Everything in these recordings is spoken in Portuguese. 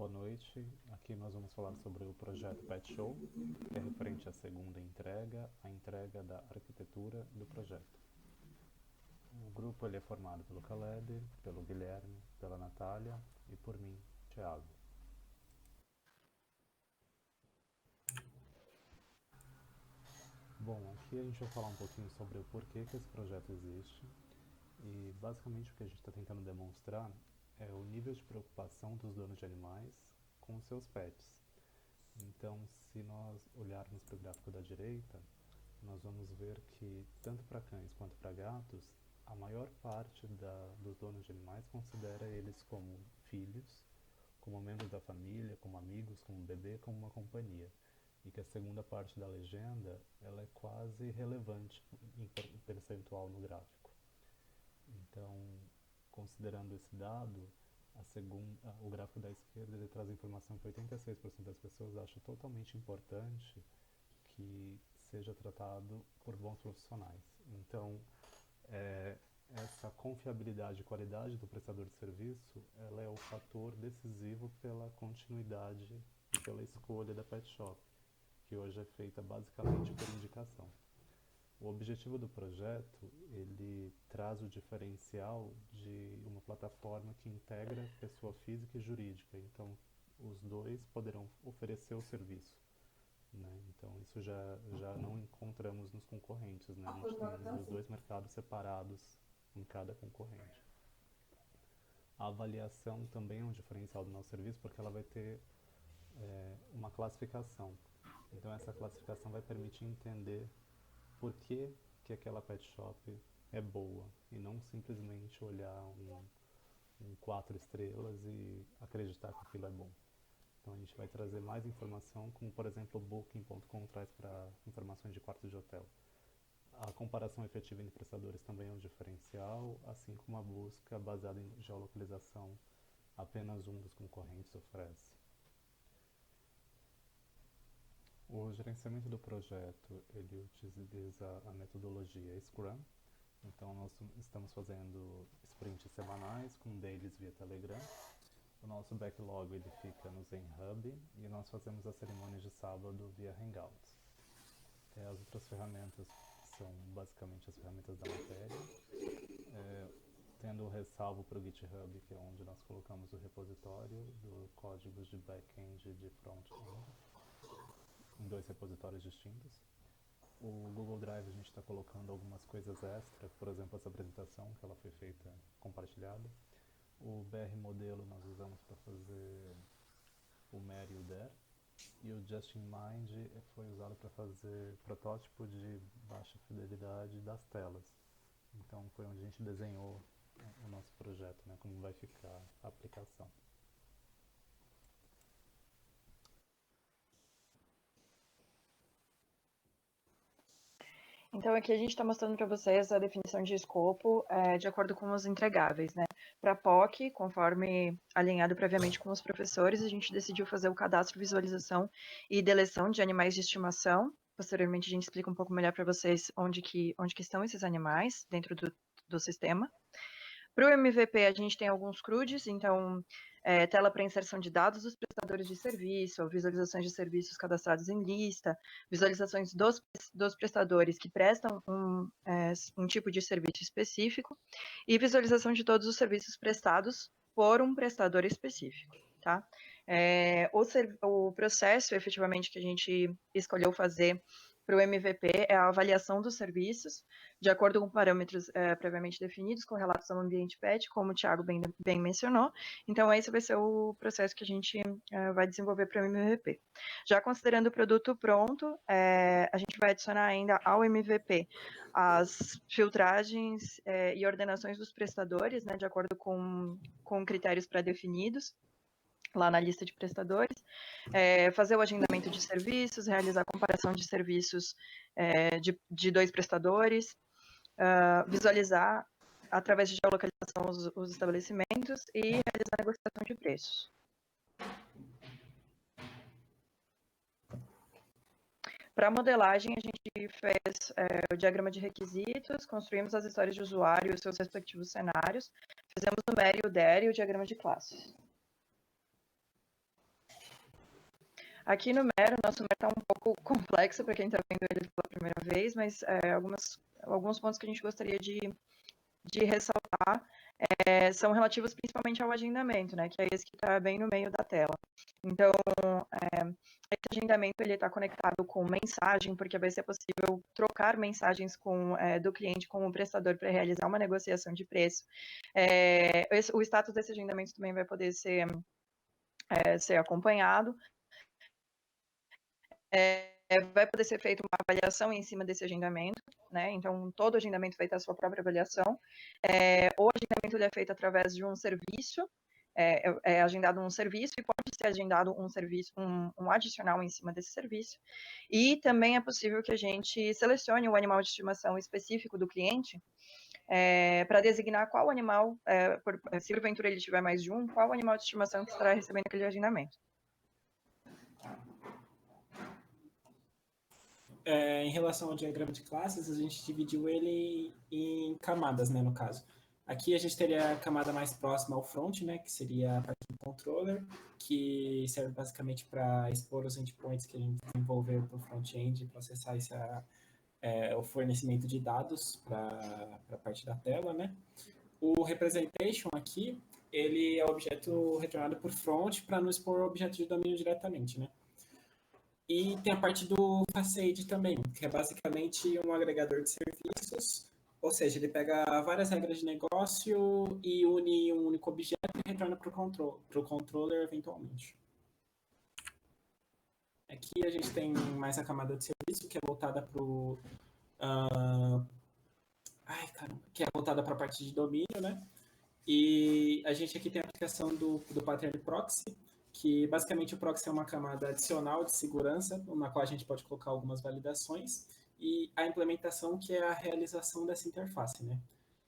boa noite. Aqui nós vamos falar sobre o projeto Pet Show, que é referente à segunda entrega, a entrega da arquitetura do projeto. O grupo ele é formado pelo Caleb, pelo Guilherme, pela Natália e por mim, Thiago. Bom, aqui a gente vai falar um pouquinho sobre o porquê que esse projeto existe e basicamente o que a gente está tentando demonstrar é o nível de preocupação dos donos de animais com os seus pets. Então, se nós olharmos para o gráfico da direita, nós vamos ver que, tanto para cães quanto para gatos, a maior parte dos donos de animais considera eles como filhos, como membros da família, como amigos, como bebê, como uma companhia. E que a segunda parte da legenda ela é quase irrelevante em percentual no gráfico. Então, considerando esse dado, o gráfico da esquerda ele traz a informação que 86% das pessoas acham totalmente importante que seja tratado por bons profissionais. Então, essa confiabilidade e qualidade do prestador de serviço ela é o fator decisivo pela continuidade e pela escolha da Pet Shop, que hoje é feita basicamente por indicação. O objetivo do projeto, ele traz o diferencial de uma plataforma que integra pessoa física e jurídica. Então, os dois poderão oferecer o serviço, né? Então, isso já não encontramos nos concorrentes, né? A gente tem os dois mercados separados em cada concorrente. A avaliação também é um diferencial do nosso serviço, porque ela vai ter uma classificação. Então, essa classificação vai permitir entender por que aquela pet shop é boa e não simplesmente olhar um 4 estrelas e acreditar que aquilo é bom. Então a gente vai trazer mais informação, como por exemplo o Booking.com traz para informações de quartos de hotel. A comparação efetiva entre prestadores também é um diferencial, assim como a busca baseada em geolocalização, apenas um dos concorrentes oferece. O gerenciamento do projeto ele utiliza a metodologia Scrum. Então nós estamos fazendo sprints semanais com dailies via Telegram. O nosso backlog ele fica no Zen Hub e nós fazemos as cerimônias de sábado via Hangouts. As outras ferramentas são basicamente as ferramentas da matéria, tendo o ressalvo para o GitHub, que é onde nós colocamos o repositório do códigos de back-end e de front-end, em dois repositórios distintos. O Google Drive a gente está colocando algumas coisas extra, por exemplo, essa apresentação que ela foi feita compartilhada. O BR modelo nós usamos para fazer o MER e o DER. E o Just in Mind foi usado para fazer protótipo de baixa fidelidade das telas. Então foi onde a gente desenhou o nosso projeto, né, como vai ficar a aplicação. Então aqui a gente está mostrando para vocês a definição de escopo de acordo com os entregáveis, né? Para POC, conforme alinhado previamente com os professores, a gente decidiu fazer o cadastro, visualização e deleção de animais de estimação. Posteriormente a gente explica um pouco melhor para vocês onde que estão esses animais dentro do sistema. Para o MVP, a gente tem alguns CRUDs, então, tela para inserção de dados dos prestadores de serviço, visualizações de serviços cadastrados em lista, visualizações dos prestadores que prestam um tipo de serviço específico e visualização de todos os serviços prestados por um prestador específico, tá? O processo, efetivamente, que a gente escolheu fazer para o MVP é a avaliação dos serviços, de acordo com parâmetros previamente definidos, correlatos ao ambiente PET, como o Thiago bem mencionou. Então, esse vai ser o processo que a gente vai desenvolver para o MVP. Já considerando o produto pronto, a gente vai adicionar ainda ao MVP as filtragens e ordenações dos prestadores, né, de acordo com critérios pré-definidos, lá na lista de prestadores, fazer o agendamento de serviços, realizar a comparação de serviços de dois prestadores, visualizar através de geolocalização os estabelecimentos e realizar a negociação de preços. Para a modelagem, a gente fez o diagrama de requisitos, construímos as histórias de usuário e os seus respectivos cenários, fizemos o MER e o DER e o diagrama de classes. Aqui no Mero, nosso Mero está um pouco complexo para quem está vendo ele pela primeira vez, mas alguns pontos que a gente gostaria de ressaltar são relativos principalmente ao agendamento, né, que é esse que está bem no meio da tela. Então, esse agendamento ele está conectado com mensagem, porque vai ser possível trocar mensagens do cliente com o prestador para realizar uma negociação de preço. O status desse agendamento também vai poder ser acompanhado. Vai poder ser feita uma avaliação em cima desse agendamento, né? Então, todo agendamento vai ter a sua própria avaliação. O agendamento ele é feito através de um serviço, é agendado um serviço e pode ser agendado um serviço, um adicional em cima desse serviço. E também é possível que a gente selecione o animal de estimação específico do cliente para designar qual animal, se porventura ele tiver mais de um, qual animal de estimação que estará recebendo aquele agendamento. Em relação ao diagrama de classes, a gente dividiu ele em camadas, né, no caso. Aqui a gente teria a camada mais próxima ao front, né, que seria a parte do controller, que serve basicamente para expor os endpoints que a gente desenvolveu para o front-end, processar o fornecimento de dados para a parte da tela, né. O representation aqui, ele é o objeto retornado por front para não expor o objeto de domínio diretamente, né. E tem a parte do Facade também, que é basicamente um agregador de serviços, ou seja, ele pega várias regras de negócio e une em um único objeto e retorna para o controller eventualmente. Aqui a gente tem mais a camada de serviço, que é voltada para o... que é voltada para a parte de domínio, né? E a gente aqui tem a aplicação do pattern proxy, que basicamente o proxy é uma camada adicional de segurança, na qual a gente pode colocar algumas validações, e a implementação, que é a realização dessa interface, né?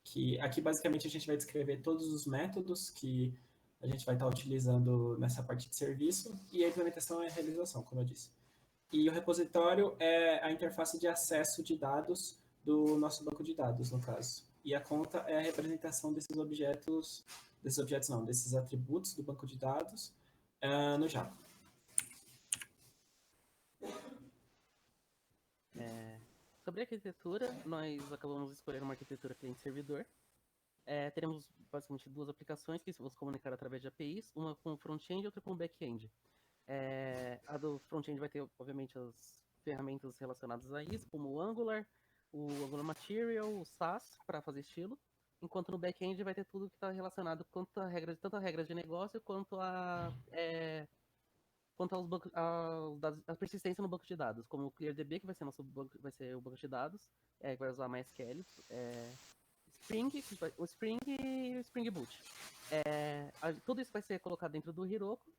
Que aqui basicamente a gente vai descrever todos os métodos que a gente vai estar utilizando nessa parte de serviço, e a implementação é a realização, como eu disse. E o repositório é a interface de acesso de dados do nosso banco de dados, no caso. E a conta é a representação desses atributos do banco de dados no Java. Sobre a arquitetura, nós acabamos escolhendo uma arquitetura cliente-servidor. Teremos basicamente duas aplicações que vão se comunicar através de APIs, uma com front-end e outra com back-end. A do front-end vai ter, obviamente, as ferramentas relacionadas a isso, como o Angular Material, o Sass, para fazer estilo, enquanto no back-end vai ter tudo que está relacionado tanto a regras de negócio quanto a a persistência no banco de dados, como o ClearDB, que vai ser vai ser o banco de dados, que vai usar MySQL, Spring, o Spring e o Spring Boot. Tudo isso vai ser colocado dentro do Heroku.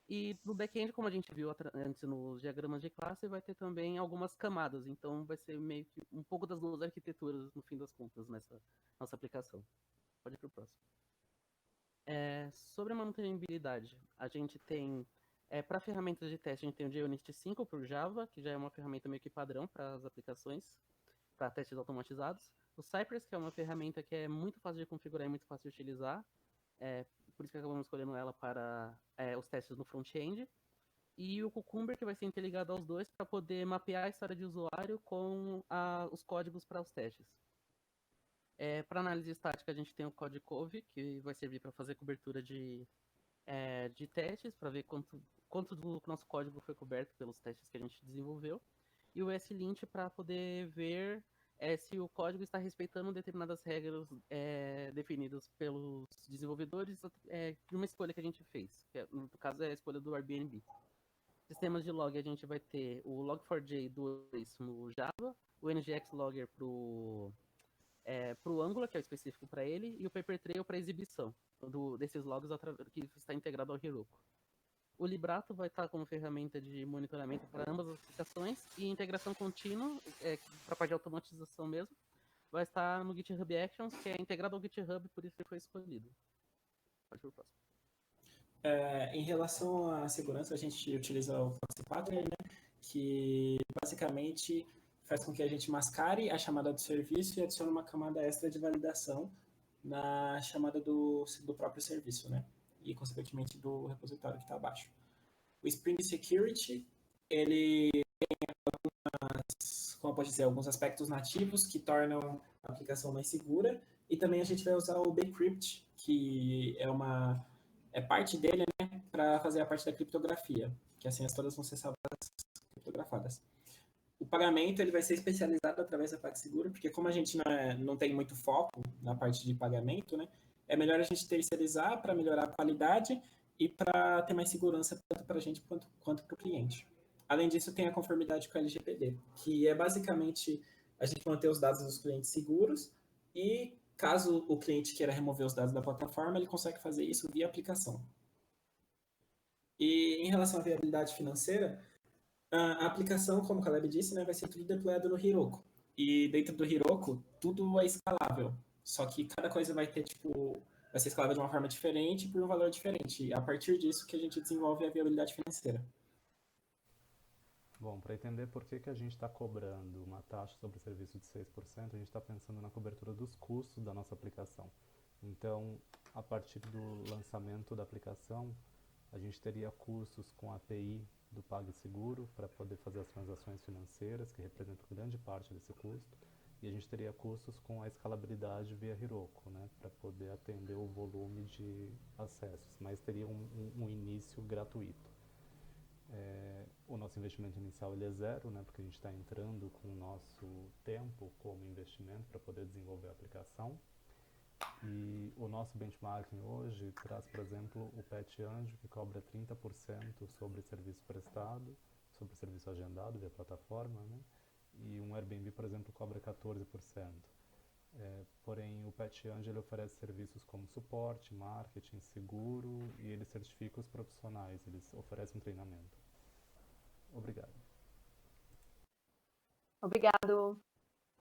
E no back-end, como a gente viu antes nos diagramas de classe, vai ter também algumas camadas. Então vai ser meio que um pouco das duas arquiteturas, no fim das contas, nessa nossa aplicação. Pode ir para o próximo. Sobre a mantenibilidade, a gente tem, para ferramentas de teste, a gente tem o JUnit 5 por Java, que já é uma ferramenta meio que padrão para as aplicações, para testes automatizados. O Cypress, que é uma ferramenta que é muito fácil de configurar e muito fácil de utilizar. Por isso que acabamos escolhendo ela para os testes no front-end. E o Cucumber, que vai ser interligado aos dois para poder mapear a história de usuário com os códigos para os testes. Para análise estática, a gente tem o Code Cove, que vai servir para fazer cobertura de testes, para ver quanto do nosso código foi coberto pelos testes que a gente desenvolveu. E o SLint para poder ver se o código está respeitando determinadas regras definidas pelos desenvolvedores de uma escolha que a gente fez, que no caso é a escolha do Airbnb. Sistemas de log, a gente vai ter o Log4j2 no Java, o NGX Logger pro Angular, que é o específico para ele, e o Papertrail para exibição desses logs que está integrado ao Heroku. O Librato vai estar como ferramenta de monitoramento para ambas as aplicações, e integração contínua, para a parte de automatização mesmo, vai estar no GitHub Actions, que é integrado ao GitHub, por isso que foi escolhido. Pode ir para o próximo. Em relação à segurança, a gente utiliza o Proxy Pattern, né, que basicamente faz com que a gente mascare a chamada do serviço e adicione uma camada extra de validação na chamada do próprio serviço, né, e consequentemente do repositório que está abaixo. O Spring Security, ele como eu posso dizer, alguns aspectos nativos que tornam a aplicação mais segura. E também a gente vai usar o Bcrypt, que é parte dele, né, para fazer a parte da criptografia, que as senhas todas vão ser salvadas criptografadas. O pagamento ele vai ser especializado através da PagSeguro, porque como a gente não tem muito foco na parte de pagamento, né, é melhor a gente terceirizar para melhorar a qualidade e para ter mais segurança tanto para a gente quanto para o cliente. Além disso, tem a conformidade com a LGPD, que é basicamente a gente manter os dados dos clientes seguros e caso o cliente queira remover os dados da plataforma, ele consegue fazer isso via aplicação. E em relação à viabilidade financeira, a aplicação, como o Caleb disse, né, vai ser tudo deployado no Heroku. E dentro do Heroku, tudo é escalável. Só que cada coisa vai ter, vai ser escalável de uma forma diferente por um valor diferente. E a partir disso que a gente desenvolve a viabilidade financeira. Bom, para entender por que a gente está cobrando uma taxa sobre serviço de 6%, a gente está pensando na cobertura dos custos da nossa aplicação. Então, a partir do lançamento da aplicação, a gente teria custos com a API do PagSeguro para poder fazer as transações financeiras, que representam grande parte desse custo, e a gente teria custos com a escalabilidade via Heroku, né, para poder atender o volume de acessos, mas teria um início gratuito. O nosso investimento inicial ele é zero, né, porque a gente está entrando com o nosso tempo como investimento para poder desenvolver a aplicação. E o nosso benchmarking hoje traz, por exemplo, o Pet Anjo, que cobra 30% sobre serviço prestado, sobre serviço agendado via plataforma, né? E um Airbnb, por exemplo, cobra 14%. Porém, o Pet Anjo ele oferece serviços como suporte, marketing, seguro e ele certifica os profissionais, eles oferecem um treinamento. Obrigado. Obrigado.